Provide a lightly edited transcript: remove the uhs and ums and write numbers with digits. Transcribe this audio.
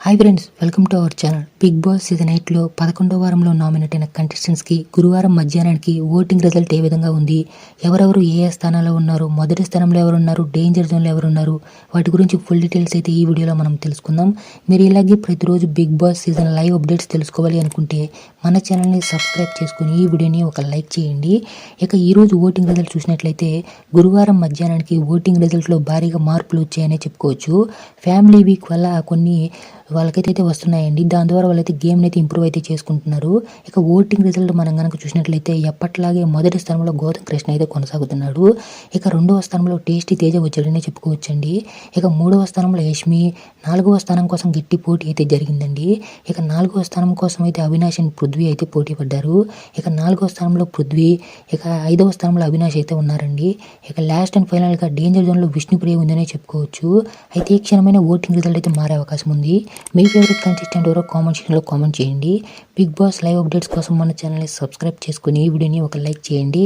Hi friends, welcome to our channel. Bigg Boss season 8లో 11వ వారంలో నామినేట్ అయిన కంటెస్టెంట్స్కి గురువారం మధ్యాహ్నానికి ఓటింగ్ రిజల్ట్ ఏ విధంగా ఉంది, ఎవరెవరు ఏ స్థానాల్లో ఉన్నారు, మొదటి స్థానంలో ఎవరున్నారు, డేంజర్ జోన్లో ఎవరున్నారు, వాటి గురించి ఫుల్ డీటెయిల్స్ అయితే ఈ వీడియోలో మనం తెలుసుకుందాం. మీరు ఇలాగే ప్రతిరోజు Bigg Boss season live updates తెలుసుకోవాలి అనుకుంటే మన ఛానల్ని సబ్స్క్రైబ్ చేసుకుని ఈ వీడియోని ఒక లైక్ చేయండి. ఇక ఈరోజు ఓటింగ్ రిజల్ట్ చూసినట్లయితే గురువారం మధ్యాహ్నానికి ఓటింగ్ రిజల్ట్లో భారీగా మార్పులు వచ్చాయనే చెప్పుకోవచ్చు. ఫ్యామిలీ వీక్ వల్ల కొన్ని వాళ్ళకైతే వస్తున్నాయండి. దాని ద్వారా వాళ్ళైతే గేమ్ని అయితే ఇంప్రూవ్ అయితే చేసుకుంటున్నారు. ఇక ఓటింగ్ రిజల్ట్ మనం కనుక చూసినట్లయితే ఎప్పట్లాగే మొదటి స్థానంలో గౌతమ్ కృష్ణ అయితే కొనసాగుతున్నాడు. ఇక రెండవ స్థానంలో టేస్టీ తేజ వచ్చాడనే చెప్పుకోవచ్చండి. ఇక మూడవ స్థానంలో యష్మి, నాలుగవ స్థానం కోసం గట్టి పోటీ అయితే జరిగిందండి. ఇక నాలుగవ స్థానం కోసం అయితే అవినాష్ అండ్ పృథ్వీ అయితే పోటీ పడ్డారు. ఇక నాలుగవ స్థానంలో పృథ్వీ, ఇక ఐదవ స్థానంలో అవినాష్ అయితే ఉన్నారండి. ఇక లాస్ట్ అండ్ ఫైనల్గా డేంజర్ జోన్లో విష్ణుప్రియ ఉందనే చెప్పుకోవచ్చు. అయితే ఈ క్షణమైన ఓటింగ్ రిజల్ట్ అయితే మారే అవకాశం ఉంది. మీ ఫేవరెట్ కంటెస్టెంట్ ఎవరో కామెంట్ సెక్షన్లో కామెంట్ చేయండి. బిగ్ బాస్ లైవ్ అప్డేట్స్ కోసం మన ఛానల్ని సబ్స్క్రైబ్ చేసుకుని ఈ వీడియోని ఒక లైక్ చేయండి.